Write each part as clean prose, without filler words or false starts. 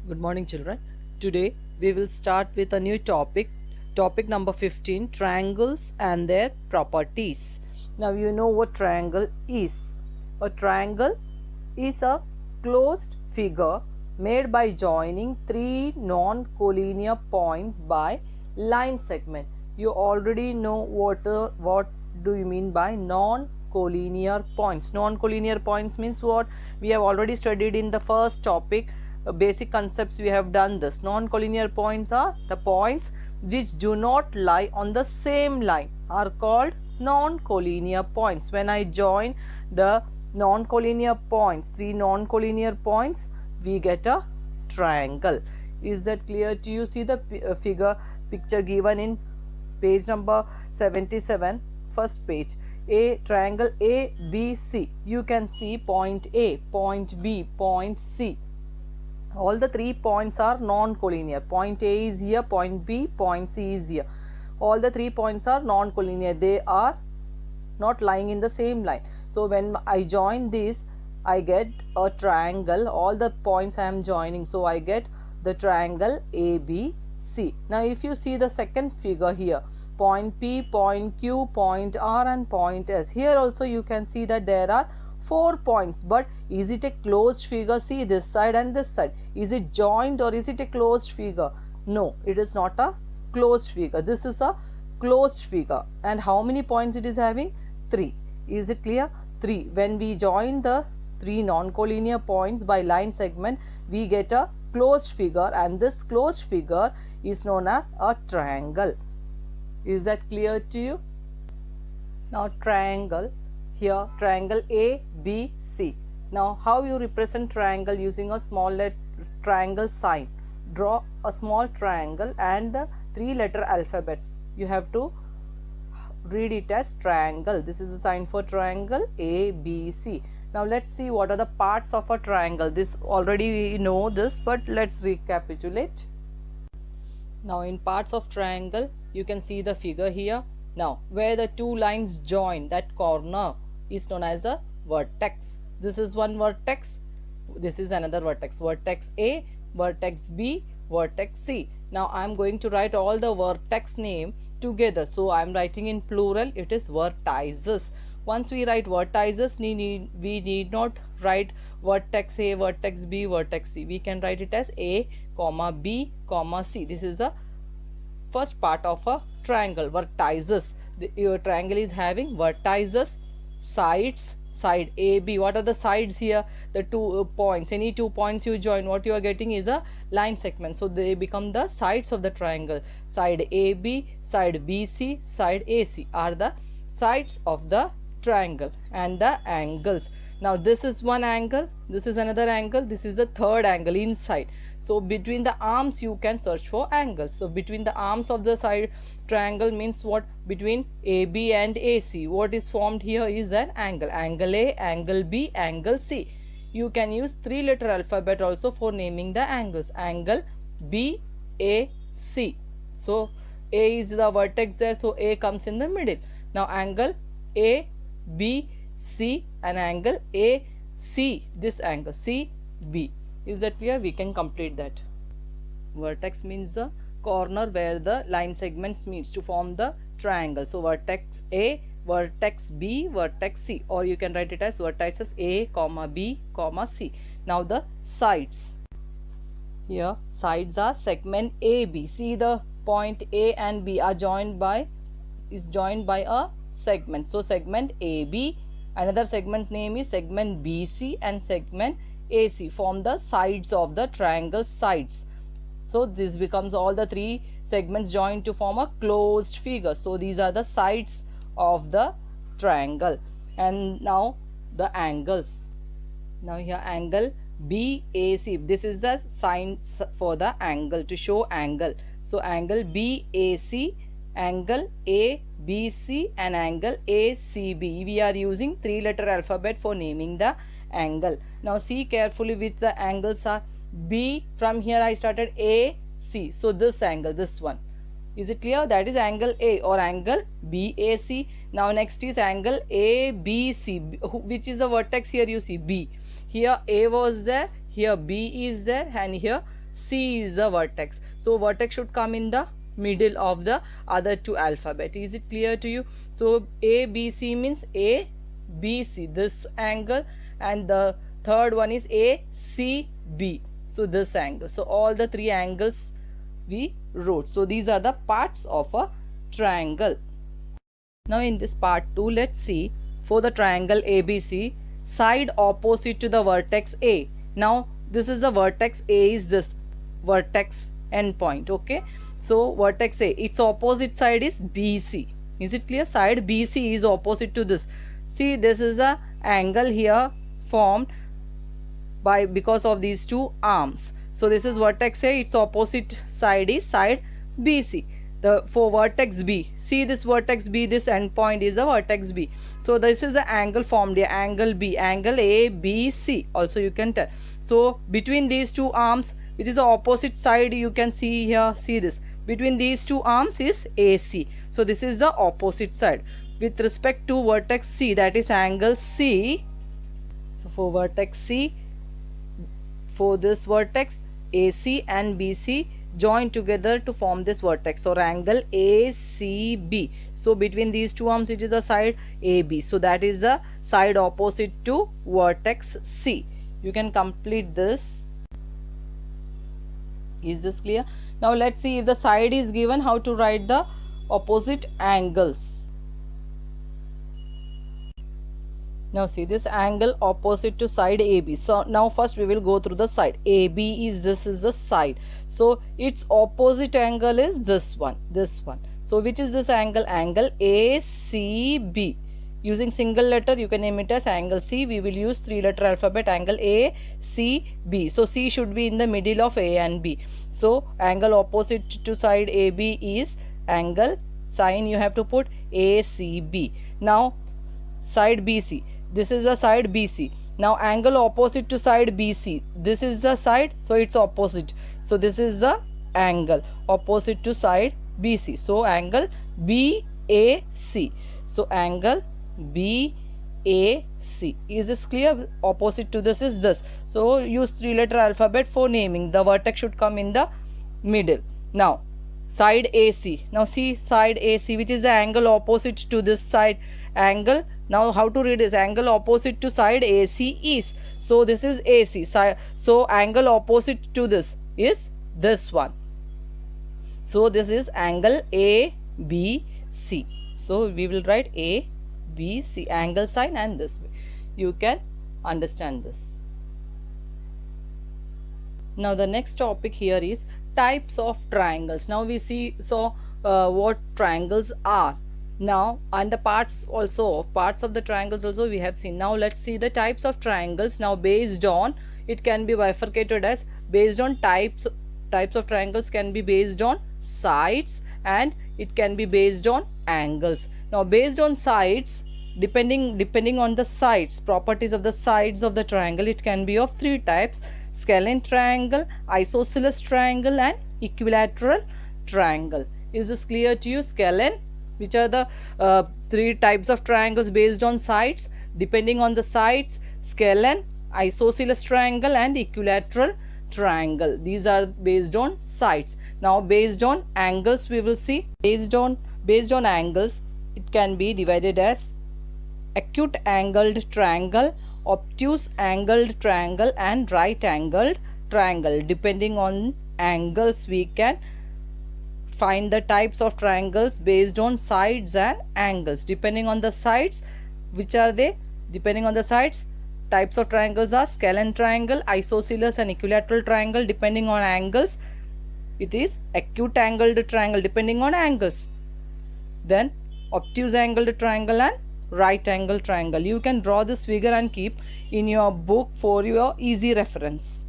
Good morning, children. Today we will start with a new topic. Topic number 15, triangles and their properties. Now, you know what triangle is. A triangle is a closed figure made by joining three non-collinear points by line segment. You already know what do you mean by non-collinear points. Non-collinear points means what? We have already studied in the first topic. Basic concepts we have done this. Non-collinear points are the points which do not lie on the same line are called non-collinear points. When I join the non-collinear points, three non-collinear points, we get a triangle. Is that clear to you? See the picture given in page number 77, first page. A triangle ABC. You can see point A, point B, point C. All the 3 points are non-collinear. Point A is here, point B, point C is here. All the 3 points are non-collinear. They are not lying in the same line. So when I join this, I get a triangle. All the points I am joining. So I get the triangle ABC. Now if you see the second figure here, point P, point Q, point R and point S. Here also you can see that there are 4 points, but is it a closed figure? See this side and this side. Is it joined or is it a closed figure? No, it is not a closed figure. This is a closed figure. And how many points it is having? 3. Is it clear? 3. When we join the 3 non-collinear points by line segment, we get a closed figure, and this closed figure is known as a triangle. Is that clear to you? Now triangle. Here triangle ABC. Now how you represent triangle? Using a small triangle sign. Draw a small triangle and the 3-letter alphabets. You have to read it as triangle. This is a sign for triangle ABC. Now let's see what are the parts of a triangle. This already we know this, but let's recapitulate. Now in parts of triangle, you can see the figure here. Now where the two lines join, that corner is known as a vertex. This is one vertex, this is another vertex. Vertex A, vertex B, vertex C. Now I am going to write all the vertex name together. So I am writing in plural, it is vertices. Once we write vertices, we need not write vertex A, vertex B, vertex C. We can write it as A, comma B, comma C. This is the first part of a triangle, vertices. Your triangle is having vertices, sides, side A, B. What are the sides here? The 2 points. Any 2 points you join, what you are getting is a line segment. So they become the sides of the triangle. Side AB, side BC, side AC are the sides of the triangle, and the angles. Now this is one angle, this is another angle, this is the third angle inside. So between the arms you can search for angles. So between the arms of the side triangle means what? Between AB and AC, what is formed here is an angle. Angle A, angle B, angle C. You can use 3-letter alphabet also for naming the angles. Angle B, A, C. So A is the vertex there, so A comes in the middle. Now angle A, B, C and angle A, C, this angle C, B. Is that clear? We can complete that. Vertex means the corner where the line segments meets to form the triangle. So vertex A, vertex B, vertex C, or you can write it as vertices A, comma B, comma C. Now the sides. Here sides are segment AB. See the point A and B are joined by a segment. So segment AB, another segment name is segment BC and segment AC form the sides of the triangle sides. So this becomes all the 3 segments joined to form a closed figure. So these are the sides of the triangle. And now the angles. Now here angle BAC. This is the sign for the angle, to show angle. So angle BAC, angle ABC and angle ACB. We are using 3-letter alphabet for naming the angle. Now see carefully which the angles are. B, from here I started AC. So this angle, this one. Is it clear? That is angle A or angle BAC. Now next is angle ABC, which is the vertex here you see B. Here A was there, here B is there, and here C is the vertex. So vertex should come in the middle of the other two alphabet. Is it clear to you? So A, B, C means A, B, C, this angle, and the third one is A, C, B. So this angle. So all the three angles we wrote. So these are the parts of a triangle. Now in this part 2, let's see for the triangle ABC, side opposite to the vertex A. Now this is the vertex A, is this vertex endpoint. Okay, so vertex A, its opposite side is BC. Is it clear? Side BC is opposite to this. See, this is the angle here formed by because of these two arms. So this is vertex A, its opposite side is side BC. For vertex B, see this vertex B, this endpoint is the vertex B. So this is the angle formed here, angle B, angle ABC also you can tell. So between these two arms, which is the opposite side, you can see here, see this, between these two arms is AC. So this is the opposite side. With respect to vertex C, that is angle C. So for vertex C, for this vertex, AC and BC join together to form this vertex or angle ACB. So between these two arms, it is a side AB. So that is the side opposite to vertex C. You can complete this. Is this clear? Now let's see, if the side is given, how to write the opposite angles. Now see, this angle opposite to side AB. So now first we will go through the side. AB is, this is the side. So its opposite angle is this one, this one. So which is this angle? Angle ACB. Using single letter, you can name it as angle C. We will use 3-letter alphabet, angle ACB. So C should be in the middle of A and B. So angle opposite to side AB is angle, sign you have to put ACB. Now side BC. This is the side BC. Now angle opposite to side BC. This is the side, so it's opposite. So this is the angle opposite to side BC. So angle BAC. So angle BAC. Is this clear? Opposite to this is this. So use 3-letter alphabet for naming. The vertex should come in the middle. Now side AC. Now see side AC, which is the angle opposite to this side angle. Now how to read this? Angle opposite to side AC is. So this is AC. So angle opposite to this is this one. So this is angle ABC. So we will write ABC, angle sign, and this way. You can understand this. Now the next topic here is types of triangles. Now we see what triangles are. Now and the parts of the triangles also we have seen. Now let's see the types of triangles. Now based on, it can be bifurcated as based on types of triangles can be based on sides and it can be based on angles. Now based on sides, depending on the sides, properties of the sides of the triangle, it can be of 3 types: scalene triangle, isosceles triangle, and equilateral triangle. Is this clear to you? Scalene, which are the 3 types of triangles based on sides, depending on the sides: scalene, isosceles triangle, and equilateral triangle. These are based on sides. Now based on angles, we will see based on angles, it can be divided as acute angled triangle, obtuse angled triangle, and right angled triangle. Depending on angles, we can find the types of triangles based on sides and angles. Depending on the sides, which are they? Depending on the sides, types of triangles are scalene triangle, isosceles, and equilateral triangle. Depending on angles, it is acute angled triangle depending on angles. Then obtuse angled triangle and right angle triangle. You can draw this figure and keep in your book for your easy reference.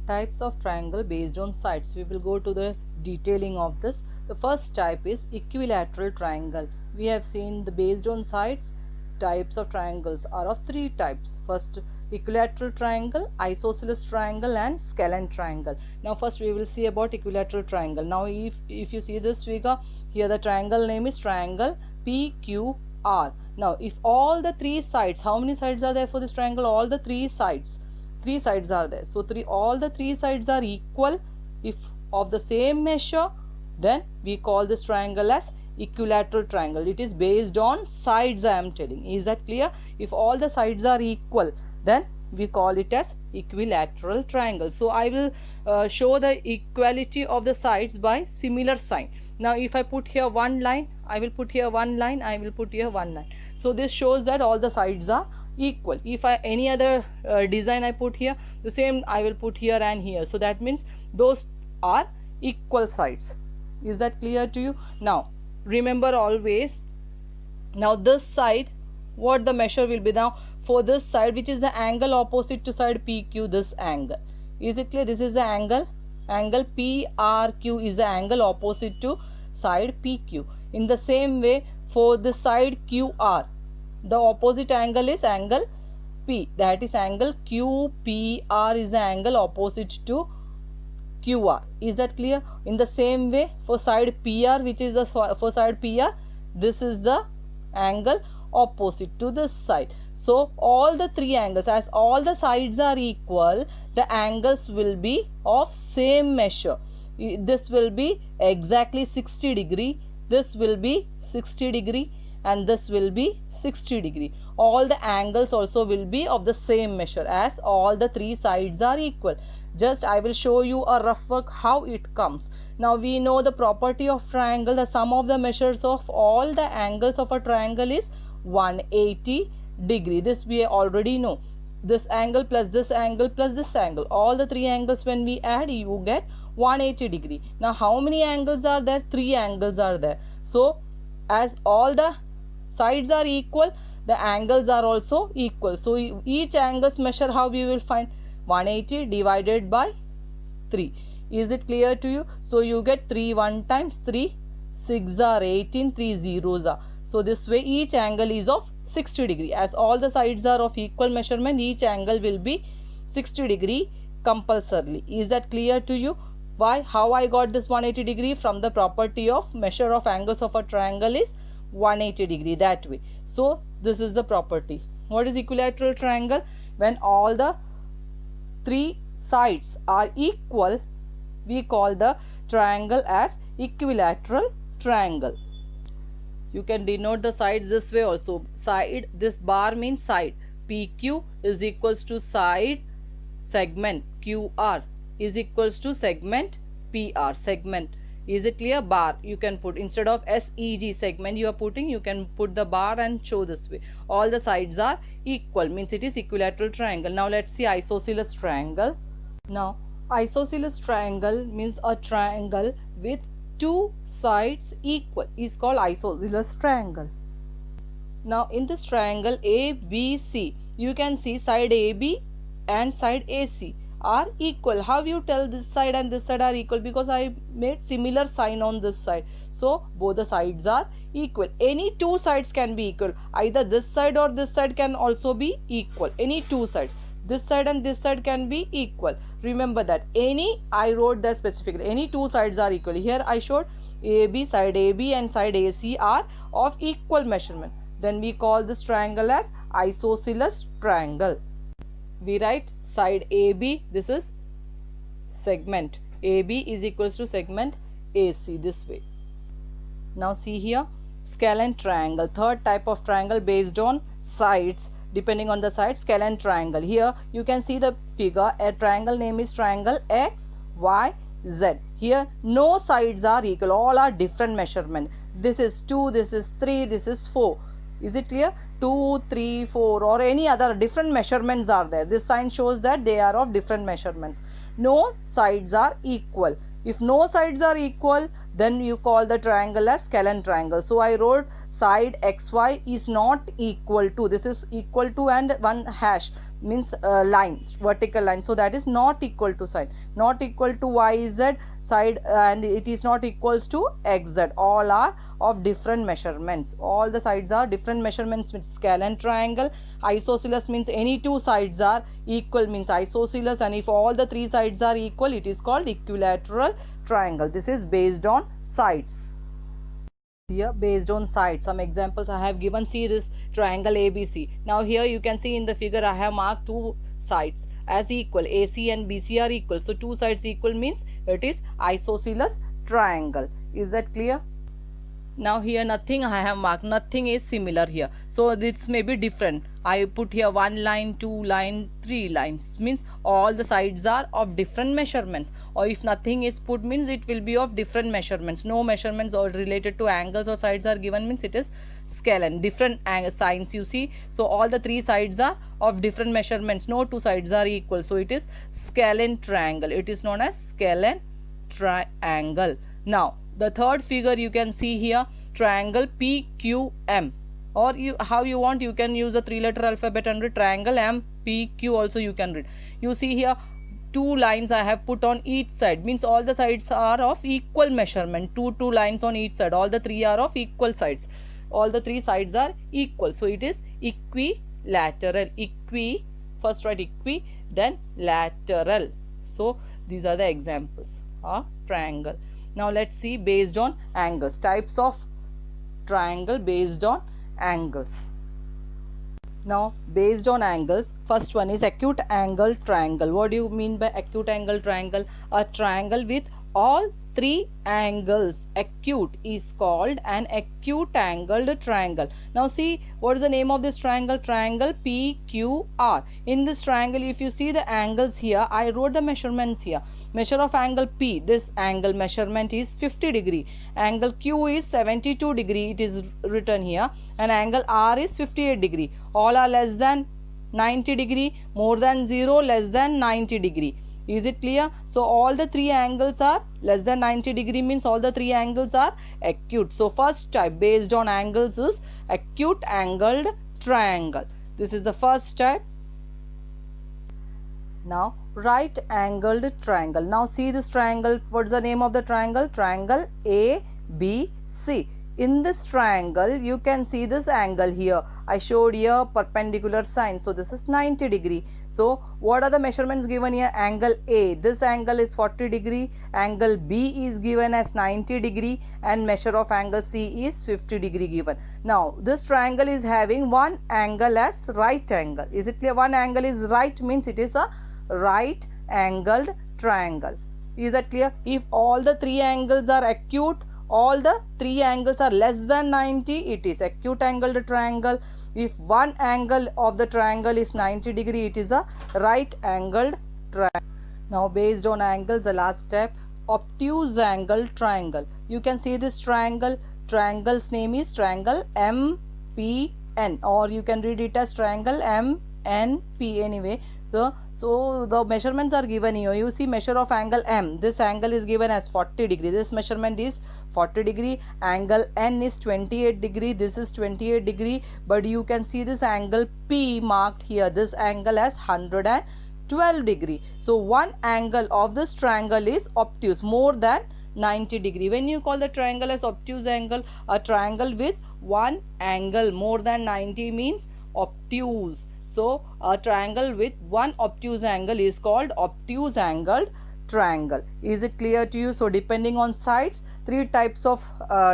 Types of triangle based on sides. We will go to the detailing of this. The first type is equilateral triangle. We have seen the based on sides types of triangles are of 3 types. First, equilateral triangle, isosceles triangle, and scalene triangle. Now first we will see about equilateral triangle. Now if you see this figure, here the triangle name is triangle PQR. Now if all the 3 sides, how many sides are there for this triangle? All the 3 sides. Three sides are there. So all the three sides are equal if of the same measure, then we call this triangle as equilateral triangle. It is based on sides, I am telling. Is that clear? If all the sides are equal, then we call it as equilateral triangle. So I will show the equality of the sides by similar sign. Now if I put here one line, I will put here one line, I will put here one line. So this shows that all the sides are equal. If any other design I put here, the same I will put here and here. So that means those are equal sides. Is that clear to you? Now remember always, now this side, what the measure will be now for this side, which is the angle opposite to side PQ, this angle. Is it clear? This is the angle PRQ is the angle opposite to side PQ. In the same way, for the side QR, the opposite angle is angle P, that is angle QPR is the angle opposite to QR. Is that clear? In the same way, for side PR, which is the for side PR, this is the angle opposite to this side. So all the three angles, as all the sides are equal, the angles will be of same measure. This will be exactly 60 degree, this will be 60 degree, and this will be 60 degree. All the angles also will be of the same measure, as all the three sides are equal. Just I will show you a rough work how it comes. Now we know the property of triangle, the sum of the measures of all the angles of a triangle is 180 degree. This we already know. This angle plus this angle plus this angle, all the three angles when we add, you get 180 degree. Now how many angles are there? Three angles are there. So as all the sides are equal, the angles are also equal. So each angle's measure, how we will find? 180 divided by 3. Is it clear to you? So you get 3 1 times 3, 6 are 18, 3 zeros are. So this way each angle is of 60 degree. As all the sides are of equal measurement, each angle will be 60 degree compulsorily. Is that clear to you? Why? How I got this 180 degree? From the property of measure of angles of a triangle is 180 degree, that way. So this is the property. What is equilateral triangle? When all the three sides are equal, we call the triangle as equilateral triangle. You can denote the sides this way also. Side, this bar means side. PQ is equals to side segment. QR is equals to segment PR, segment. Is it clear? Bar you can put, instead of SEG segment you are putting, you can put the bar and show this way. All the sides are equal, means it is equilateral triangle. Now let's see isosceles triangle. Now isosceles triangle means a triangle with two sides equal is called isosceles triangle. Now in this triangle ABC, you can see side AB and side AC are equal. How you tell this side and this side are equal? Because I made similar sign on this side. So both the sides are equal. Any two sides can be equal. Either this side or this side can also be equal. Any two sides. This side and this side can be equal. Remember that. I wrote that specifically. Any two sides are equal. Here I showed AB, side AB and side AC are of equal measurement. Then we call this triangle as isosceles triangle. We write side AB, this is segment. AB is equals to segment AC, this way. Now see here, scalene triangle, third type of triangle based on sides, depending on the side, scalene triangle. Here you can see the figure, a triangle name is triangle XYZ. Here no sides are equal, all are different measurement. This is 2, this is 3, this is 4. Is it clear? 2, 3, 4 or any other different measurements are there. This sign shows that they are of different measurements. No sides are equal. If no sides are equal, then you call the triangle as scalene triangle. So I wrote side XY is not equal to, this is equal to and one hash means lines, vertical line. So that is not equal to side. Not equal to YZ side and it is not equals to XZ. All are of different measurements. All the sides are different measurements with scalene triangle. Isosceles means any two sides are equal means isosceles, and if all the three sides are equal, it is called equilateral triangle. This is based on sides. Here based on sides, some examples I have given. See this triangle ABC. Now here you can see in the figure I have marked two sides as equal. AC and BC are equal. So two sides equal means it is isosceles triangle. Is that clear? Now here nothing I have marked, nothing is similar here, so this may be different. I put here one line, two line, three lines, means all the sides are of different measurements. Or if nothing is put means it will be of different measurements. No measurements or related to angles or sides are given means it is scalene, different signs you see. So all the three sides are of different measurements, no two sides are equal, so it is scalene triangle. It is known as scalene triangle. Now the third figure you can see here, triangle PQM, or how you want you can use the three letter alphabet and read triangle MPQ also you can read. You see here two lines I have put on each side, means all the sides are of equal measurement. Two lines on each side, all the three are of equal sides, all the three sides are equal, so it is equilateral. First write equi, then lateral. So these are the examples of triangle. Now let's see based on angles, types of triangle based on angles. Now based on angles, first one is acute angle triangle. What do you mean by acute angle triangle? A triangle with all three angles. Acute is called an acute angled triangle. Now see, what is the name of this triangle? Triangle PQR. In this triangle, if you see the angles here, I wrote the measurements here. Measure of angle P, this angle measurement is 50 degree. Angle Q is 72 degree, it is written here, and angle R is 58 degree. All are less than 90 degree, more than 0, less than 90 degree. Is it clear? So all the three angles are less than 90 degree, means all the three angles are acute. So first type based on angles is acute angled triangle. This is the first type. Now right angled triangle. Now see this triangle. What is the name of the triangle? Triangle ABC. In this triangle you can see this angle here. I showed here perpendicular sign, so this is 90 degree. So what are the measurements given here? Angle A, this angle is 40 degree, angle B is given as 90 degree, and measure of angle C is 50 degree given. Now this triangle is having one angle as right angle. Is it clear? One angle is right means it is a right angled triangle. Is that clear? If all the three angles are acute, all the three angles are less than 90, it is acute angled triangle. If one angle of the triangle is 90 degree, it is a right angled triangle. Now based on angles, the last step, obtuse angle triangle. You can see this triangle. Triangle's name is triangle MPN, or you can read it as triangle MNP anyway. So the measurements are given here. You see measure of angle M. This angle is given as 40 degree. This measurement is 40 degree. Angle N is 28 degree. This is 28 degree. But you can see this angle P marked here. This angle as 112 degree. So one angle of this triangle is obtuse, more than 90 degree. When you call the triangle as obtuse angle, a triangle with one angle more than 90 means obtuse. So a triangle with one obtuse angle is called obtuse angled triangle. Is it clear to you? So depending on sides, three types of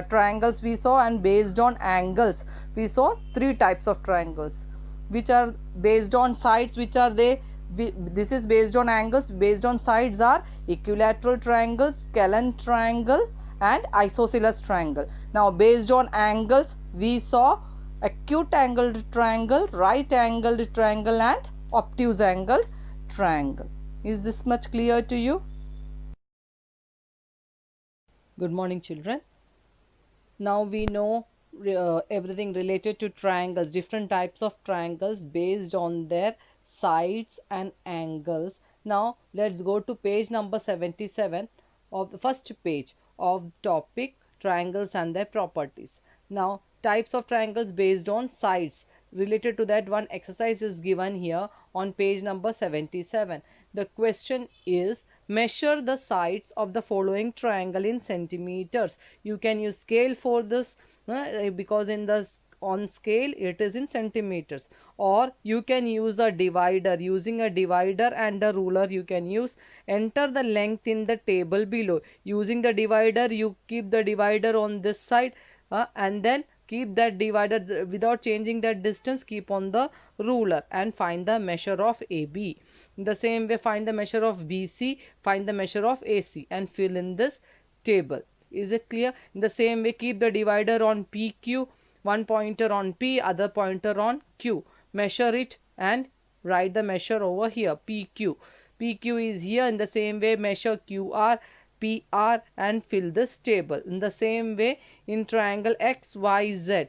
triangles we saw, and based on angles we saw three types of triangles. Which are based on sides? Which are they? This is based on angles. Based on sides are equilateral triangle, scalene triangle, and isosceles triangle. Now based on angles we saw acute angled triangle, right angled triangle, and obtuse angled triangle. Is this much clear to you? Good morning, children. Now we know everything related to triangles, different types of triangles based on their sides and angles. Now let's go to page number 77 of the first page of topic triangles and their properties. Now types of triangles based on sides. Related to that, one exercise is given here on page number 77. The question is, measure the sides of the following triangle in centimeters. You can use scale for this because in the on scale it is in centimeters, or you can use a divider. Using a divider and a ruler you can use. Enter the length in the table below. Using the divider, you keep the divider on this side and then keep that divider without changing that distance, keep on the ruler and find the measure of AB. In the same way, find the measure of BC, find the measure of AC and fill in this table. Is it clear? In the same way, keep the divider on PQ, one pointer on P, other pointer on Q. Measure it and write the measure over here, PQ. PQ is here. In the same way, measure QR, PR and fill this table. In the same way, in triangle XYZ,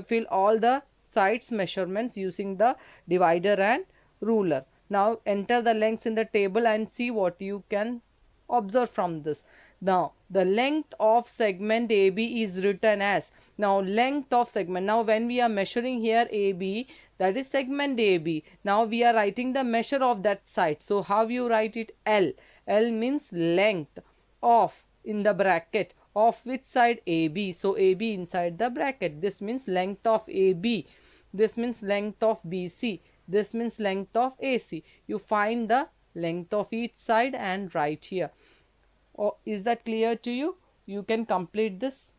fill all the sides measurements using the divider and ruler. Now enter the lengths in the table and see what you can observe from this. Now the length of segment AB is written as, now length of segment, now when we are measuring here AB, that is segment AB, now we are writing the measure of that side. So how you write it? L. L means length of, in the bracket, of which side? AB. So AB inside the bracket. This means length of AB. This means length of BC. This means length of AC. You find the length of each side and write here. Oh, is that clear to you? You can complete this.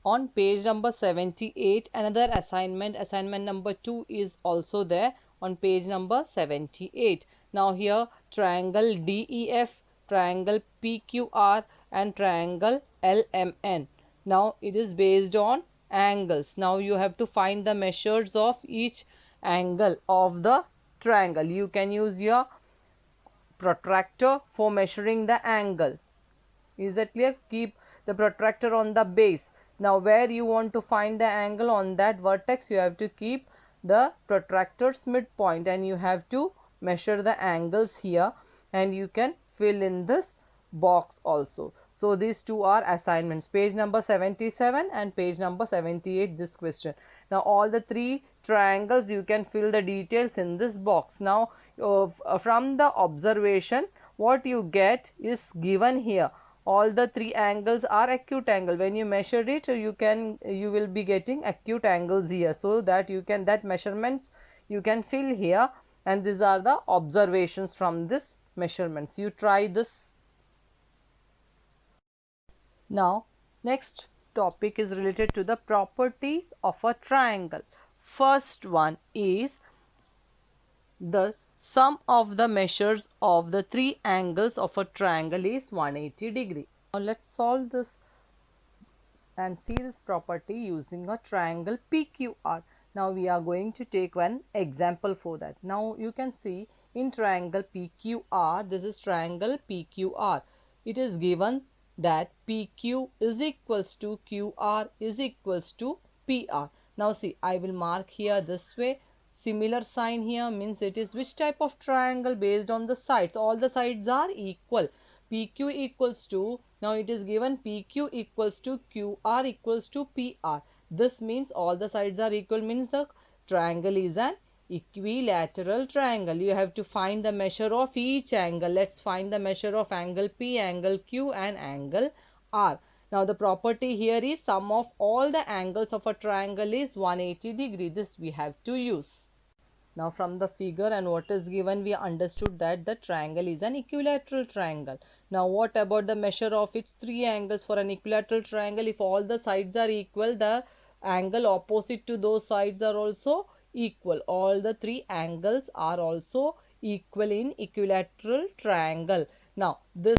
On page number 78, another assignment number 2 is also there on page number 78. Now here triangle DEF, triangle PQR and triangle LMN. Now it is based on angles. Now you have to find the measures of each angle of the triangle. You can use your protractor for measuring the angle. Is that clear? Keep the protractor on the base. Now where you want to find the angle on that vertex, you have to keep the protractor's midpoint and you have to measure the angles here and you can fill in this box also. So these two are assignments, page number 77 and page number 78, this question. Now all the three triangles you can fill the details in this box. Now from the observation, what you get is given here. All the three angles are acute angle. When you measure it, you will be getting acute angles here, so that you can, that measurements you can fill here, and these are the observations from this measurements. You try this. Now next topic is related to the properties of a triangle. First one is the sum of the measures of the three angles of a triangle is 180 degree. Now let's solve this and see this property using a triangle PQR. Now we are going to take one example for that. Now you can see in triangle PQR, this is triangle PQR. It is given that PQ is equals to QR is equals to PR. Now see, I will mark here this way. Similar sign here means it is which type of triangle? Based on the sides. All the sides are equal. PQ equals to, now it is given PQ equals to QR equals to PR. This means all the sides are equal, means the triangle is an equilateral triangle. You have to find the measure of each angle. Let's find the measure of angle P, angle Q and angle R. Now the property here is sum of all the angles of a triangle is 180 degree. This we have to use. Now from the figure and what is given, we understood that the triangle is an equilateral triangle. Now what about the measure of its three angles for an equilateral triangle? If all the sides are equal, the angle opposite to those sides are also equal. All the three angles are also equal in equilateral triangle. Now this,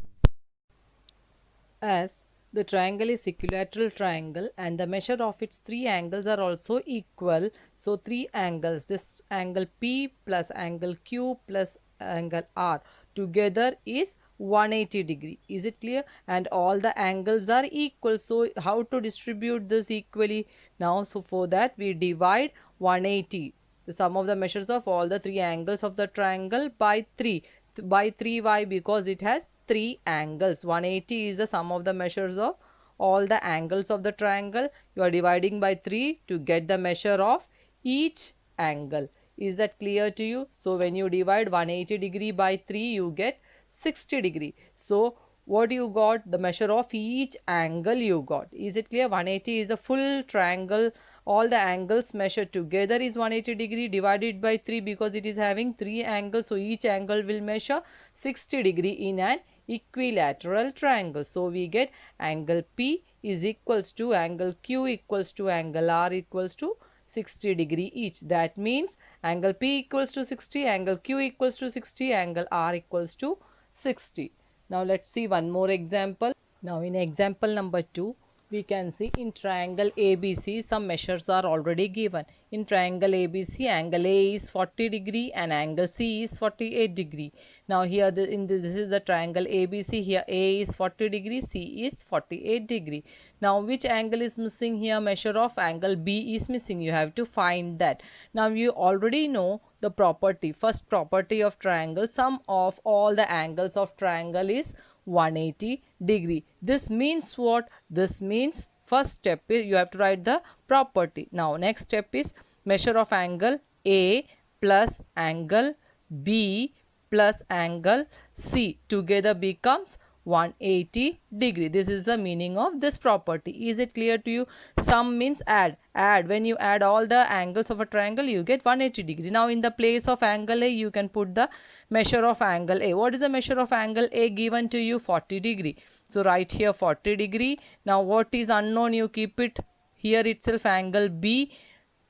as the triangle is equilateral triangle and the measure of its three angles are also equal. So three angles, this angle P plus angle Q plus angle R together is 180 degree. Is it clear? And all the angles are equal. So how to distribute this equally? Now so for that we divide 180, the sum of the measures of all the three angles of the triangle, by 3. By 3, why? Because it has three angles. 180 is the sum of the measures of all the angles of the triangle. You are dividing by 3 to get the measure of each angle. Is that clear to you? So when you divide 180 degree by 3, you get 60 degree. So what you got? The measure of each angle you got. Is it clear? 180 is the full triangle. All the angles measured together is 180 degree, divided by 3 because it is having 3 angles. So each angle will measure 60 degree in an equilateral triangle. So we get angle P is equals to angle Q equals to angle R equals to 60 degree each. That means angle P equals to 60, angle Q equals to 60, angle R equals to 60. Now let's see one more example. Now in example number 2, we can see in triangle ABC some measures are already given. In triangle ABC, angle A is 40 degree and angle C is 48 degree. Now here this is the triangle ABC. Here A is 40 degree, C is 48 degree. Now which angle is missing here? Measure of angle B is missing. You have to find that. Now you already know the property. First property of triangle, sum of all the angles of triangle is 180 degree. This means what? This means first step is you have to write the property. Now next step is measure of angle A plus angle B plus angle C together becomes 180 degree. This is the meaning of this property. Is it clear to you? Sum means add. When you add all the angles of a triangle, you get 180 degree. Now in the place of angle A, you can put the measure of angle A. What is the measure of angle A given to you? 40 degree. So write here 40 degree. Now what is unknown? You keep it here itself. Angle B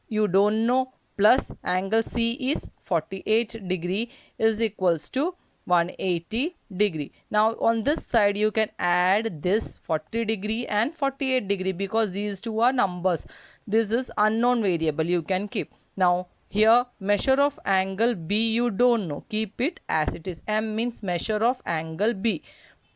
you don't know, plus angle C is 48 degree is equals to 180 degree. Now on this side you can add this 40 degree and 48 degree because these two are numbers. This is unknown variable, you can keep. Now here measure of angle B you don't know, keep it as it is. M means measure of angle B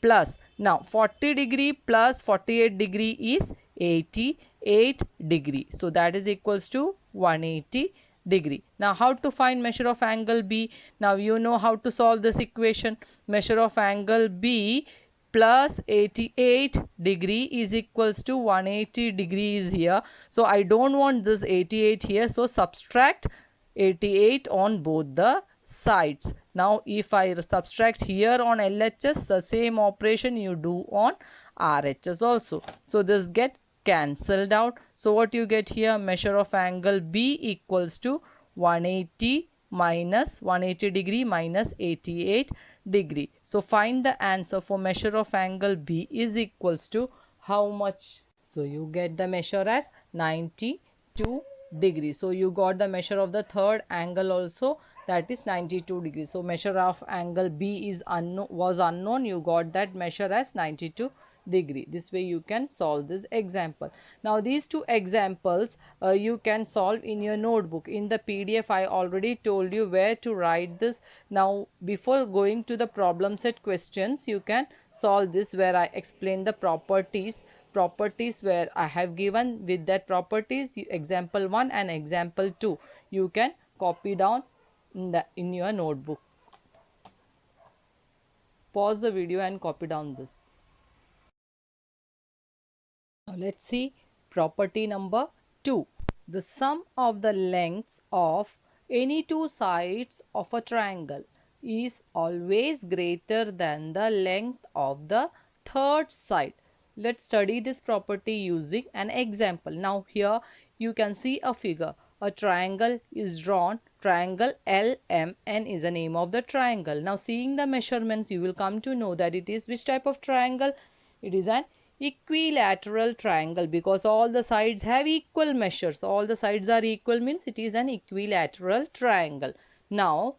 plus, now 40 degree plus 48 degree is 88 degree. So that is equals to 180 degree. Now how to find measure of angle B? Now you know how to solve this equation. Measure of angle B plus 88 degree is equals to 180 degrees here. So I don't want this 88 here. So subtract 88 on both the sides. Now if I subtract here on LHS, the same operation you do on RHS also. So this get cancelled out. So what you get here? Measure of angle B equals to 180 minus 180 degree minus 88 degree. So find the answer for measure of angle B is equals to how much? So you get the measure as 92 degree. So you got the measure of the third angle also, that is 92 degrees. So measure of angle B is was unknown. You got that measure as 92 degree. This way you can solve this example. Now these two examples you can solve in your notebook. In the PDF I already told you where to write this. Now before going to the problem set questions, you can solve this where I explain the properties where I have given with that properties. Example 1 and example 2 you can copy down in your notebook. Pause the video and copy down this. Now let's see property number 2. The sum of the lengths of any two sides of a triangle is always greater than the length of the third side. Let's study this property using an example. Now here you can see a figure. A triangle is drawn. Triangle LMN is the name of the triangle. Now seeing the measurements, you will come to know that it is which type of triangle? It is an equilateral triangle because all the sides have equal measures. All the sides are equal means it is an equilateral triangle. Now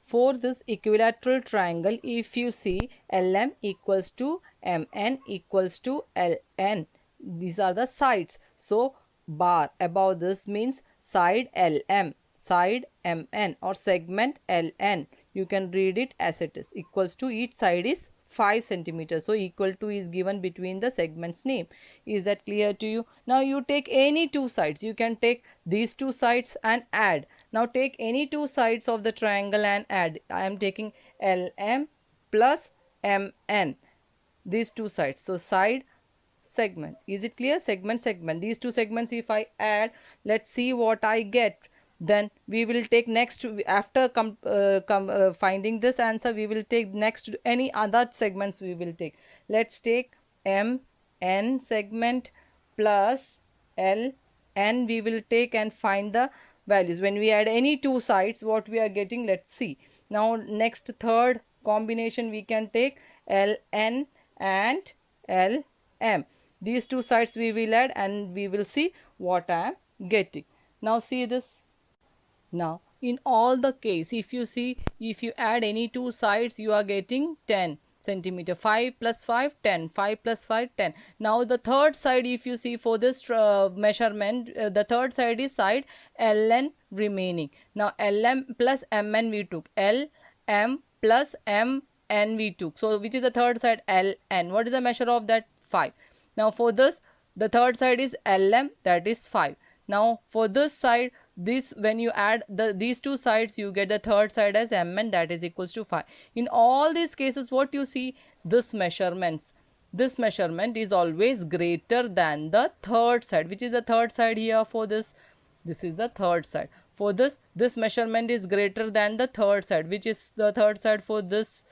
for this equilateral triangle, if you see LM equals to MN equals to LN, these are the sides. So bar above this means side LM, side MN or segment LN. You can read it as it is, equals to each side is 5 centimeters. So equal to is given between the segment's name. Is that clear to you? Now you take any two sides. You can take these two sides and add. Now take any two sides of the triangle and add. I am taking LM plus MN. These two sides. So side, segment. Is it clear? Segment, segment. These two segments if I add, let's see what I get. Then we will take next, after finding this answer, we will take next any other segments we will take. Let's take MN segment plus LN we will take and find the values. When we add any two sides, what we are getting, let's see. Now next third combination we can take LN and LM. These two sides we will add and we will see what I am getting. Now see this. Now in all the case, if you see, if you add any two sides, you are getting 10 centimeter. 5 plus 5, 10. 5 plus 5, 10. Now the third side, if you see for this measurement, the third side is side LN remaining. Now LM plus MN we took. LM plus MN we took. So which is the third side? LN. What is the measure of that? 5. Now for this, the third side is LM, that is 5. Now for this side, this, when you add these two sides, you get the third side as MN, that is equals to 5. In all these cases, what you see, this measurement is always greater than the third side. Which is the third side here for this? This is the third side. For this measurement is greater than the third side. Which is the third side for this?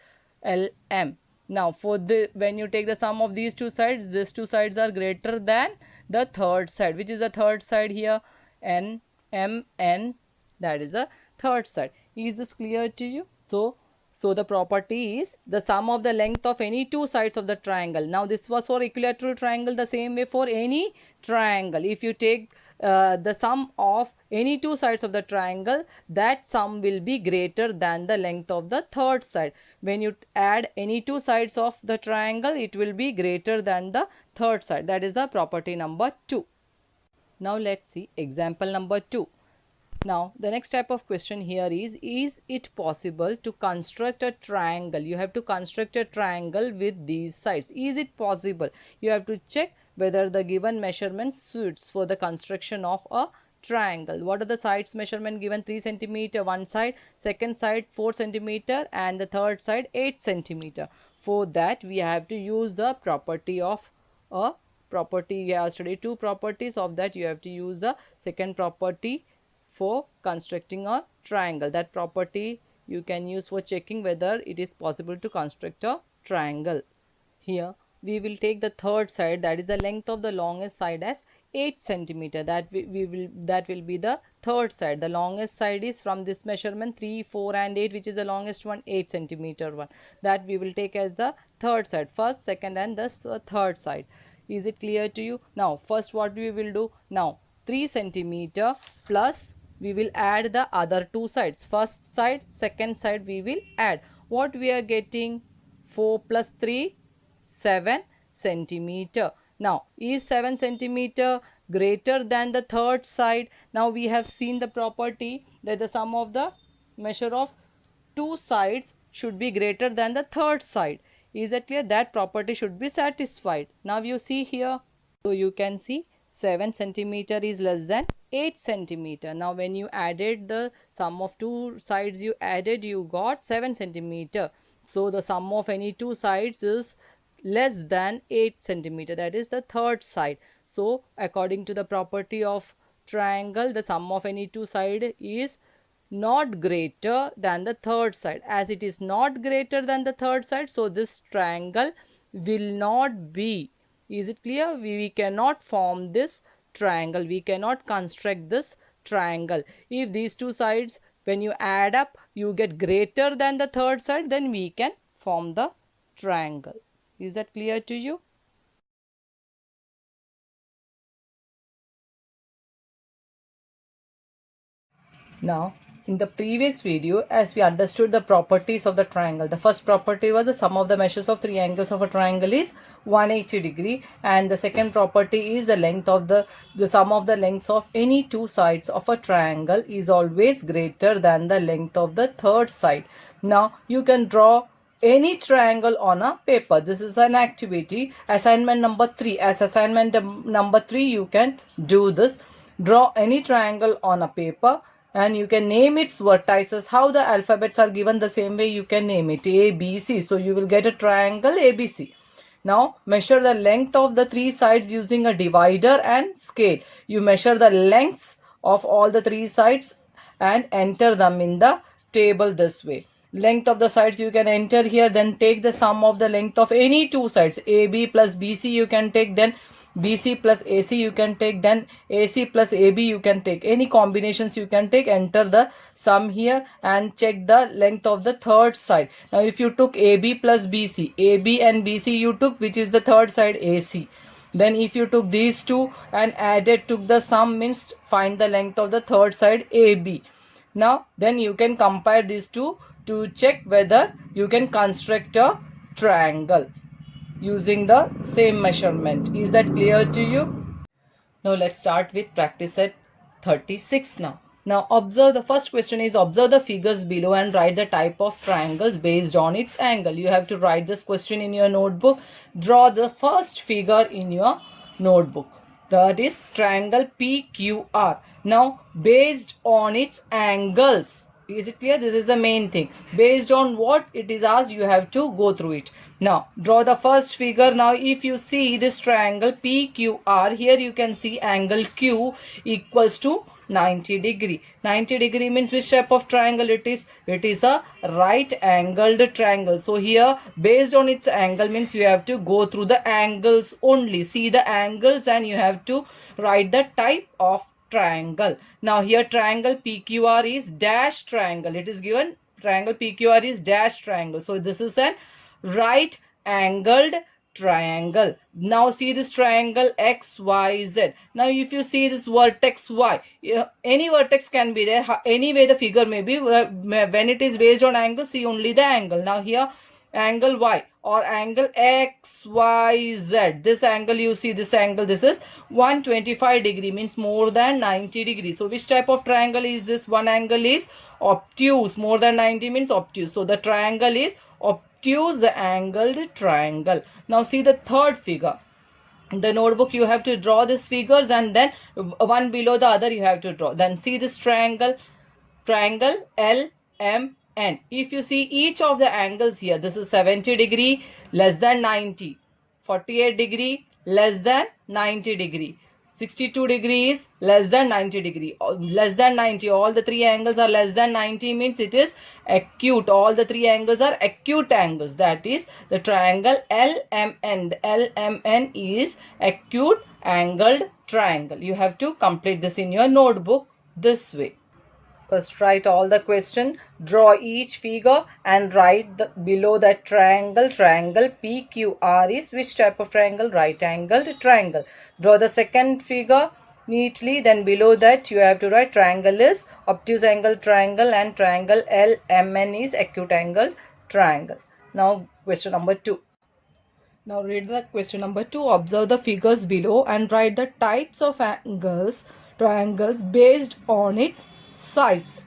LM. Now for the, when you take the sum of these two sides, these two sides are greater than the third side. Which is the third side here? MN, that is the third side. Is this clear to you? So the property is the sum of the length of any two sides of the triangle. Now this was for equilateral triangle, the same way for any triangle. If you take the sum of any two sides of the triangle, that sum will be greater than the length of the third side. When you add any two sides of the triangle, it will be greater than the third side. That is the property number 2. Now let's see example number 2. Now the next type of question here is it possible to construct a triangle? You have to construct a triangle with these sides. Is it possible? You have to check whether the given measurement suits for the construction of a triangle. What are the sides measurement given? 3 centimeter one side, second side 4 centimeter, and the third side 8 centimeter. For that we have to use the property of a property. You have studied two properties. Of that you have to use the second property for constructing a triangle. That property you can use for checking whether it is possible to construct a triangle. Here we will take the third side, that is the length of the longest side, as 8 centimeter. That will be the third side. The longest side is from this measurement 3, 4 and 8, which is the longest one, 8 centimeter one. That we will take as the third side, first, second and the third side. Is it clear to you? Now first what we will do, now 3 centimeter plus we will add the other two sides, first side, second side we will add. What we are getting? 4 plus 3, 7 centimeter. Now is 7 centimeter greater than the third side? Now we have seen the property that the sum of the measure of two sides should be greater than the third side. Is it clear? That property should be satisfied. Now you see here, so you can see 7 centimeter is less than 8 centimeter. Now when you added the sum of two sides, you added, you got 7 centimeter. So the sum of any two sides is less than 8 centimeter, that is the third side. So according to the property of triangle, the sum of any two side is not greater than the third side. As it is not greater than the third side, so this triangle will not be. Is it clear? We cannot form this triangle. We cannot construct this triangle. If these two sides, when you add up, you get greater than the third side, then we can form the triangle. Is that clear to you? Now in the previous video, as we understood the properties of the triangle, the first property was the sum of the measures of three angles of a triangle is 180 degree, and the second property is the length of the sum of the lengths of any two sides of a triangle is always greater than the length of the third side. Now you can draw any triangle on a paper. This is an activity, assignment number 3. As assignment number 3 you can do this. Draw any triangle on a paper and you can name its vertices. How the alphabets are given, the same way you can name it, A, B, C. So you will get a triangle ABC. Now measure the length of the three sides using a divider and scale. You measure the lengths of all the three sides and enter them in the table this way. Length of the sides you can enter here, then take the sum of the length of any two sides, AB plus BC you can take, then BC plus AC you can take, then AC plus AB you can take. Any combinations you can take. Enter the sum here and check the length of the third side. Now if you took AB plus BC, AB and BC you took, which is the third side, AC. Then if you took these two and added, took the sum, means find the length of the third side, AB. Now then you can compare these two to check whether you can construct a triangle using the same measurement. Is that clear to you? Now let's start with practice set 36 now. Now observe, the first question is, observe the figures below and write the type of triangles based on its angle. You have to write this question in your notebook. Draw the first figure in your notebook. That is triangle PQR. Now based on its angles. Is it clear? This is the main thing. Based on what it is asked, you have to go through it. Now draw the first figure. Now if you see this triangle PQR, here you can see angle Q equals to 90 degree. 90 degree means which type of triangle it is? It is a right angled triangle. So here based on its angle means you have to go through the angles only. See the angles and you have to write the type of triangle. Now here triangle PQR is dash triangle. It is given triangle PQR is dash triangle. So this is an right angled triangle. Now see this triangle XYZ. Now if you see this vertex Y, any vertex can be there. Anyway the figure may be, when it is based on angle, see only the angle. Now here angle Y or angle XYZ, this angle, you see this angle, this is 125 degree, means more than 90 degree. So which type of triangle is this? One angle is obtuse. More than 90 means obtuse. So the triangle is obtuse angled triangle. Now see the third figure. In the notebook you have to draw these figures and then one below the other you have to draw. Then see this triangle LMN. If you see each of the angles here, this is 70 degree less than 90, 48 degree less than 90 degree, 62 degrees less than 90 degree, less than 90. All the three angles are less than 90 means it is acute. All the three angles are acute angles. That is the triangle LMN. The LMN is acute angled triangle. You have to complete this in your notebook this way. First write all the question, draw each figure and write below that triangle. Triangle PQR is which type of triangle? Right angled triangle. Draw the second figure neatly. Then below that you have to write triangle is obtuse angled triangle and triangle LMN is acute angled triangle. Now question number 2. Now read the question number 2. Observe the figures below and write the types of triangles based on its sides.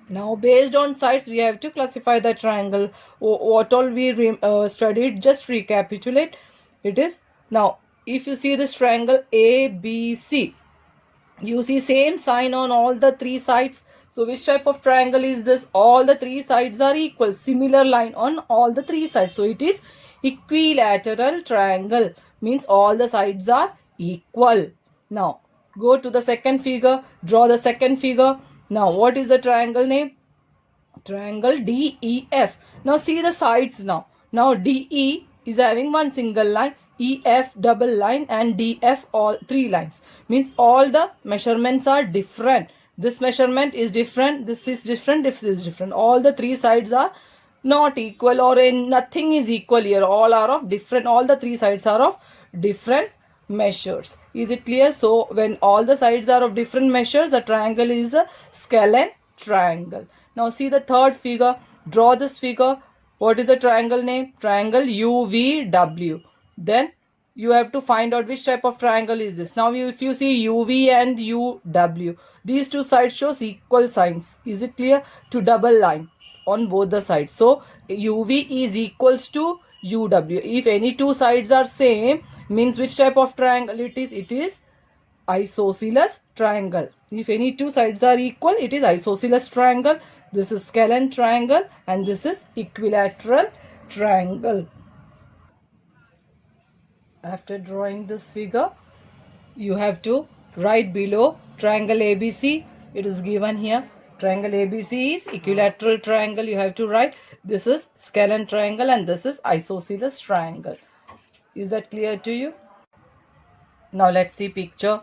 Now based on sides we have to classify the triangle. What all we studied, just recapitulate. It is, now if you see this triangle ABC, you see same sign on all the three sides. So which type of triangle is this? All the three sides are equal, similar line on all the three sides. So it is equilateral triangle, means all the sides are equal. Now go to the second figure, draw the second figure. Now what is the triangle name? Triangle DEF. Now see the sides now. Now DE is having one single line, EF double line and DF all three lines. Means all the measurements are different. This measurement is different, this is different, this is different. All the three sides are not equal, or nothing is equal here. All are of different, all the three sides are of different measures. Is it clear? So when all the sides are of different measures, the triangle is a scalene triangle. Now see the third figure, draw this figure. What is the triangle name? Triangle UVW. Then you have to find out which type of triangle is this. Now if you see UV and UW, these two sides shows equal signs. Is it clear? Two double lines on both the sides. So UV is equals to UW. If any two sides are same, means which type of triangle it is? It is isosceles triangle. If any two sides are equal, it is isosceles triangle. This is scalene triangle and this is equilateral triangle. After drawing this figure, you have to write below triangle ABC. It is given here. Triangle ABC is equilateral triangle. You have to write this is scalene triangle and this is isosceles triangle. Is that clear to you? Now let's see picture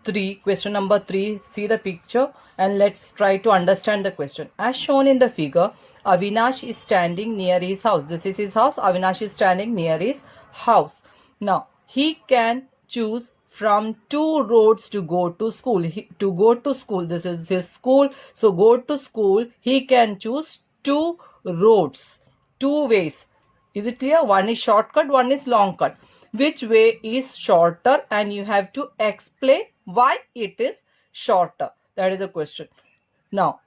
3, question number 3. See the picture and let's try to understand the question. As shown in the figure, Avinash is standing near his house. This is his house. Avinash is standing near his house. Now he can choose from two roads to go to school. To go to school, this is his school. So go to school, he can choose two roads, two ways. Is it clear? One is shortcut, one is long cut. Which way is shorter, and you have to explain why it is shorter. That is the question. Now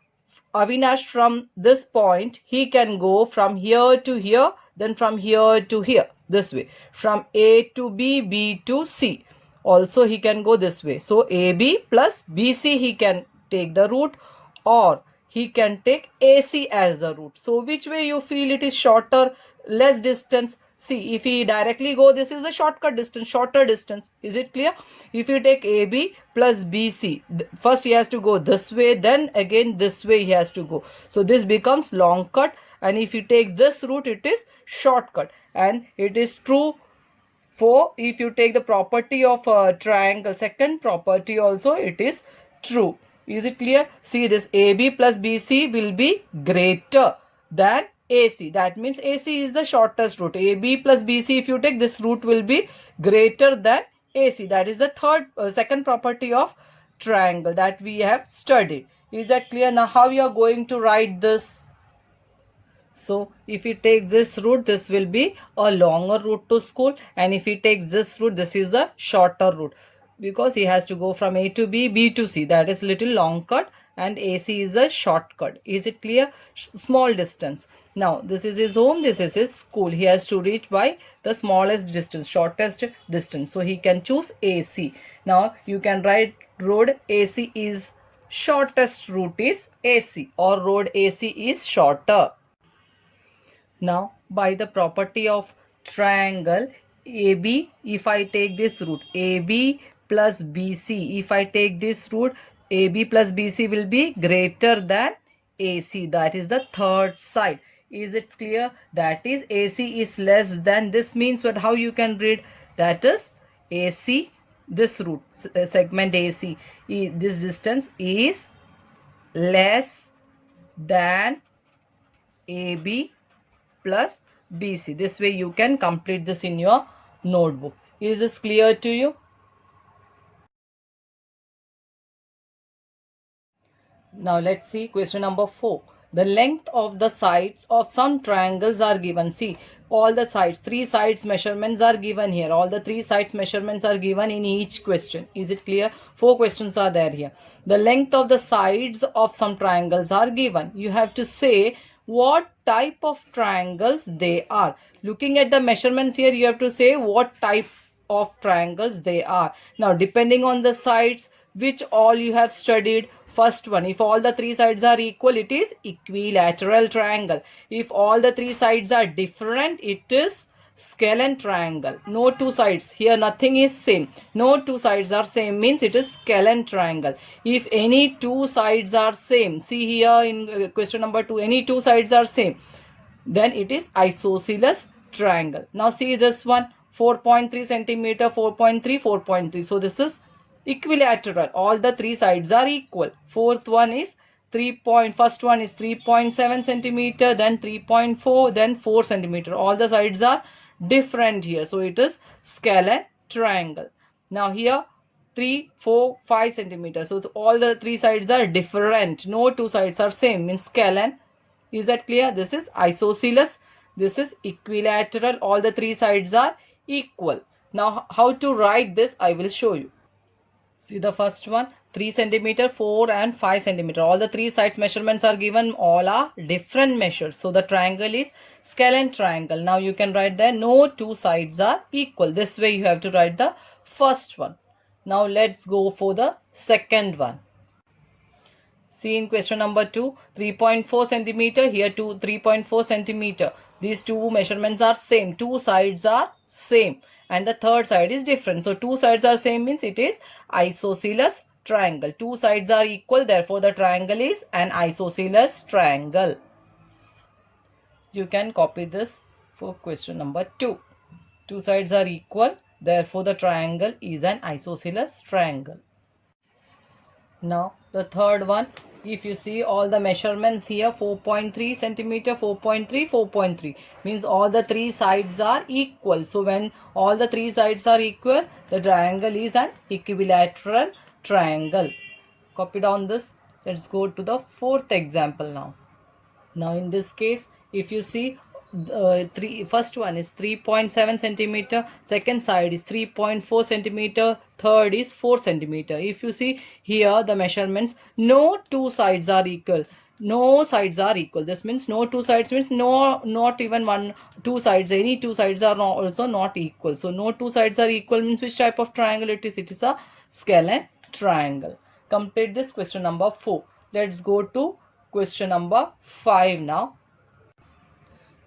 Avinash, from this point he can go from here to here, then from here to here, this way, from A to B, B to C. Also he can go this way. So AB plus BC he can take the route, or he can take AC as the route. So which way you feel it is shorter, less distance? See, if he directly go, this is the shortcut distance, shorter distance. Is it clear? If you take AB plus BC, first he has to go this way, then again this way he has to go. So this becomes long cut, and if he takes this route, it is shortcut. And it is true for if you take the property of a triangle, second property also it is true. Is it clear? See, this AB plus BC will be greater than AC. That means AC is the shortest route. AB plus BC, if you take, this route will be greater than AC. That is the second property of triangle that we have studied. Is that clear? Now how you are going to write this? So if he takes this route, this will be a longer route to school, and if he takes this route, this is the shorter route, because he has to go from A to B, B to C. That is little long cut, and AC is a shortcut. Is it clear? Small distance. Now this is his home, this is his school. He has to reach by the smallest distance, shortest distance. So he can choose AC. Now you can write road AC is shortest route is AC, or road AC is shorter. Now by the property of triangle AB, if I take this route, AB plus BC, if I take this route, AB plus BC will be greater than AC. That is the third side. Is it clear? That is AC is less than. This means what? How you can read? That is AC, this route, segment AC, this distance is less than AB plus BC. This way you can complete this in your notebook. Is this clear to you? Now let's see question number 4. The length of the sides of some triangles are given. See, all the sides, 3 sides measurements are given here. All the 3 sides measurements are given in each question. Is it clear? 4 questions are there here. The length of the sides of some triangles are given. You have to say what type of triangles they are. Looking at the measurements here, you have to say what type of triangles they are. Now depending on the sides, which all you have studied. First one, if all the 3 sides are equal, it is equilateral triangle. If all the 3 sides are different, it is scalene triangle. No 2 sides, here nothing is same. No 2 sides are same means it is scalene triangle. If any 2 sides are same, see here in question number 2, any 2 sides are same, then it is isosceles triangle. Now see this one, 4.3 centimeter, 4.3, 4.3. So this is equilateral. All the 3 sides are equal. Fourth one is first one is 3.7 centimeter, then 3.4, then 4 centimeter. All the sides are different here. So it is scalene triangle. Now here 3, 4, 5 centimeter. So all the 3 sides are different. No 2 sides are same, means scalene. Is that clear? This is isosceles. This is equilateral. All the 3 sides are equal. Now how to write this, I will show you. See the first one, 3 centimeter, 4 and 5 centimeter. All the 3 sides measurements are given. All are different measures. So the triangle is scalene triangle. Now you can write there no 2 sides are equal. This way you have to write the first one. Now let's go for the second one. See in question number 2, 3.4 centimeter, here to 3.4 centimeter. These two measurements are same. 2 sides are same. And the third side is different. So 2 sides are same means it is isosceles triangle. 2 sides are equal, therefore the triangle is an isosceles triangle. You can copy this for question number 2. 2 sides are equal, Therefore, the triangle is an isosceles triangle. Now the third one, if you see all the measurements here, 4.3 centimeter, 4.3, 4.3 means all the three sides are equal. So when all the three sides are equal, the triangle is an equilateral triangle. Copy down this. Let's go to the fourth example now. Now in this case, if you see, first one is 3.7 centimeter, second side is 3.4 centimeter, third is 4 centimeter. If you see here the measurements, no two sides are equal. No sides are equal. This means no two sides means no, not even one, two sides. Any two sides are also not equal. So no two sides are equal means which type of triangle it is? It is a scalene triangle. Complete this question number 4. Let's go to question number 5 now.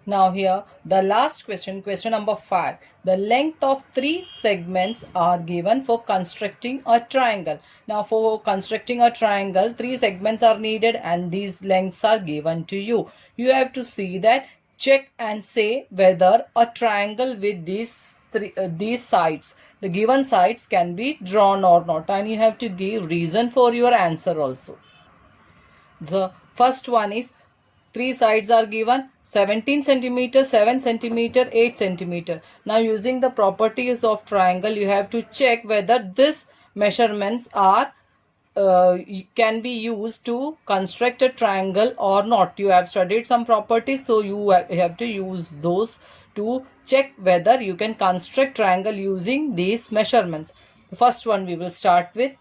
Now here the last question, question number 5. The length of 3 segments are given for constructing a triangle. Now for constructing a triangle, 3 segments are needed and these lengths are given to you. You have to see that, check and say whether a triangle with these sides, the given sides, can be drawn or not, and you have to give reason for your answer also. The first one is 3 sides are given, 17 centimeter, 7 centimeter, 8 centimeter. Now using the properties of triangle, you have to check whether this measurements are can be used to construct a triangle or not. You have studied some properties, so you have to use those to check whether you can construct triangle using these measurements. The first one we will start with.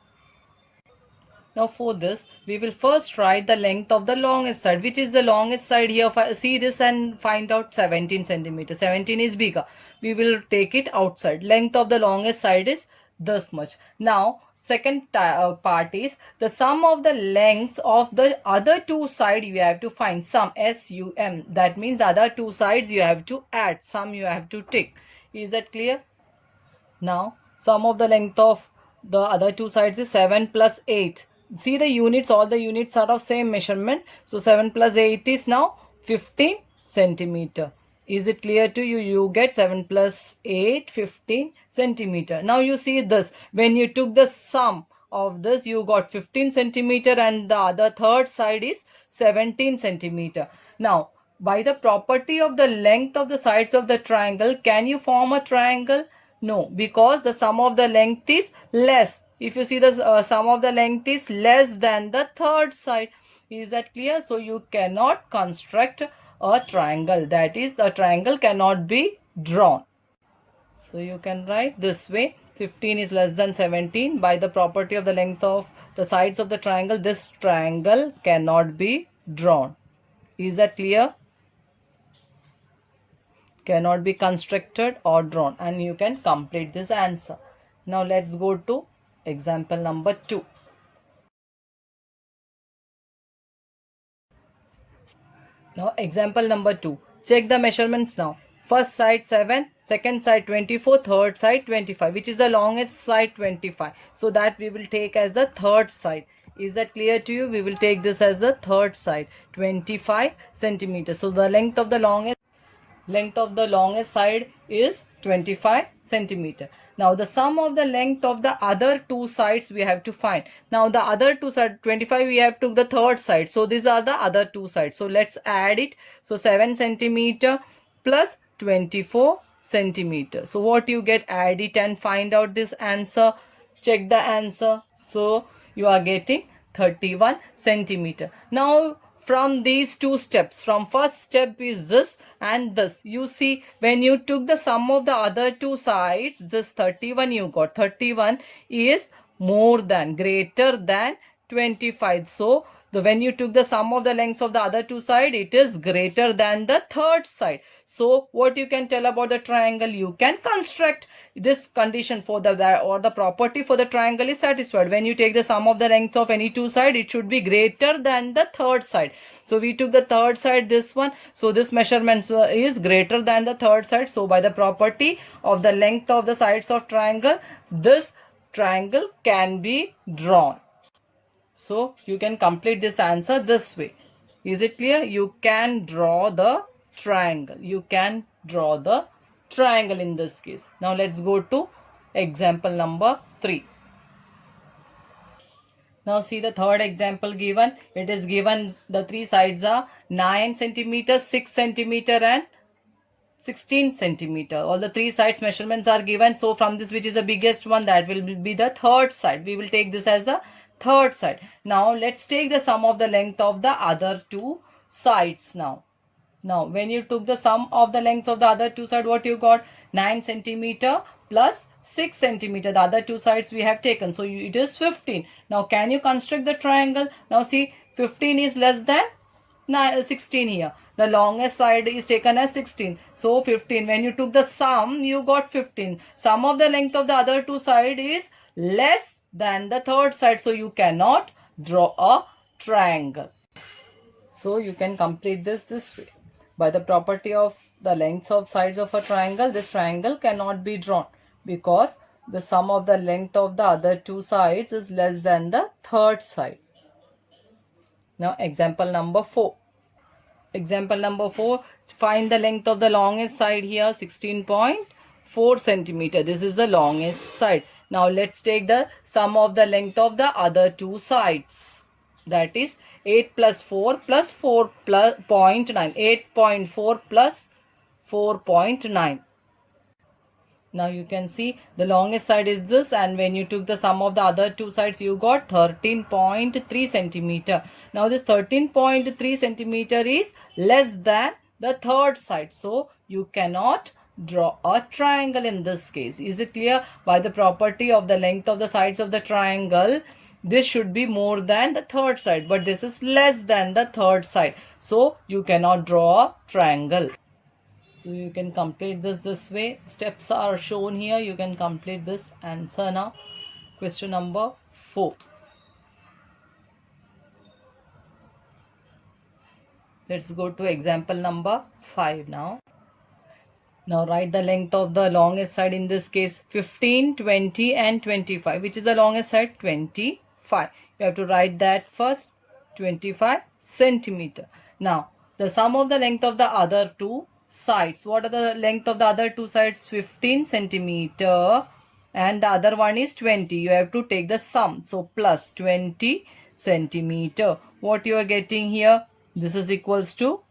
Now for this, we will first write the length of the longest side. Which is the longest side here? See this and find out 17 centimeter. 17 is bigger. We will take it outside. Length of the longest side is this much. Now second part is the sum of the lengths of the other two sides you have to find. Sum, S-U-M. That means other two sides you have to add. Sum you have to take. Is that clear? Now sum of the length of the other two sides is 7 plus 8. See the units, all the units are of same measurement. So 7 plus 8 is now 15 centimeter. Is it clear to you? You get 7 plus 8, 15 centimeter. Now you see this. When you took the sum of this, you got 15 centimeter and the other third side is 17 centimeter. Now, by the property of the length of the sides of the triangle, can you form a triangle? No, because the sum of the length is less. If you see the sum of the length is less than the third side. Is that clear? So you cannot construct a triangle. That is, the triangle cannot be drawn. So you can write this way. 15 is less than 17. By the property of the length of the sides of the triangle, this triangle cannot be drawn. Is that clear? Cannot be constructed or drawn, and you can complete this answer. Now let's go to example number 2. Now example number 2. Check the measurements now. First side 7, second side 24, third side 25. Which is the longest side? 25. So that we will take as the third side. Is that clear to you? We will take this as the third side, 25 centimeters. So the length of the longest side is 25 centimeter. Now the sum of the length of the other two sides we have to find. Now the other two sides, 25, we have took the third side. So these are the other two sides. So let's add it. So 7 centimeter plus 24 centimeter. So what you get, add it and find out this answer. Check the answer. So you are getting 31 centimeter. Now from these two steps, from first step is this and this, you see when you took the sum of the other two sides, this 31 you got. 31 is more than, greater than 25. So when you took the sum of the lengths of the other two sides, it is greater than the third side. So what you can tell about the triangle? You can construct this condition for the property for the triangle is satisfied. When you take the sum of the lengths of any two sides, it should be greater than the third side. So we took the third side, this one. So this measurement is greater than the third side. So by the property of the length of the sides of triangle, this triangle can be drawn. So you can complete this answer this way. Is it clear? You can draw the triangle. You can draw the triangle in this case. Now let's go to example number 3. Now see the third example given. It is given the three sides are 9 centimeter, 6 centimeter and 16 centimeter. All the three sides measurements are given. So from this, which is the biggest one, that will be the third side. We will take this as the third side. Now let's take the sum of the length of the other two sides now. Now when you took the sum of the lengths of the other two sides, what you got? 9 centimeter plus 6 centimeter. The other two sides we have taken. So it is 15. Now can you construct the triangle? Now see, 15 is less than 16 here. The longest side is taken as 16. So 15. When you took the sum, you got 15. Sum of the length of the other two sides is less than the third side. So you cannot draw a triangle. So you can complete this way. By the property of the lengths of sides of a triangle, this triangle cannot be drawn because the sum of the length of the other two sides is less than the third side. Now example number 4. Example number 4, find the length of the longest side here, 16.4 centimeter. This is the longest side. Now let's take the sum of the length of the other two sides. That is 8 plus 4 plus 4 plus 0.9. 8.4 plus 4.9. Now you can see the longest side is this, and when you took the sum of the other two sides, you got 13.3 centimeter. Now this 13.3 centimeter is less than the third side. So you cannot draw a triangle in this case. Is it clear? By the property of the length of the sides of the triangle, this should be more than the third side, but this is less than the third side. So you cannot draw a triangle. So you can complete this way. Steps are shown here. You can complete this answer now. Question number 4. Let's go to example number 5 now. Now write the length of the longest side, in this case 15, 20 and 25. Which is the longest side? 25. You have to write that first. 25 centimeter. Now the sum of the length of the other two sides. What are the length of the other two sides? 15 centimeter and the other one is 20. You have to take the sum. So plus 20 centimeter. What you are getting here? This is equals to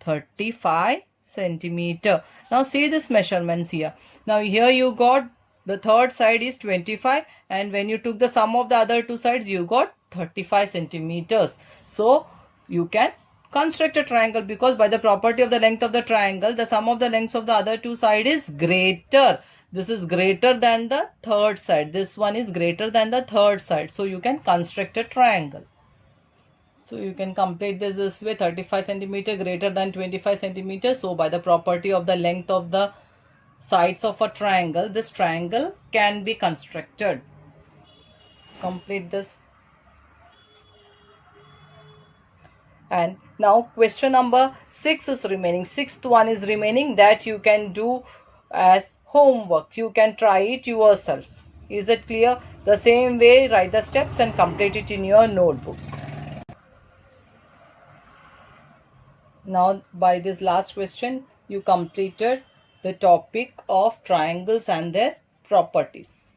35 centimeter. Now see this measurements here. Now here you got the third side is 25, and when you took the sum of the other two sides, you got 35 centimeters. So you can construct a triangle because by the property of the length of the triangle, the sum of the lengths of the other two sides is greater. This is greater than the third side. This one is greater than the third side. So you can construct a triangle. So you can complete this way. 35 centimeter greater than 25 centimeters. So by the property of the length of the sides of a triangle, this triangle can be constructed. Complete this. And now question number 6 is remaining. Sixth one is remaining, that you can do as homework. You can try it yourself. Is it clear? The same way, write the steps and complete it in your notebook. Now by this last question, you completed the topic of triangles and their properties.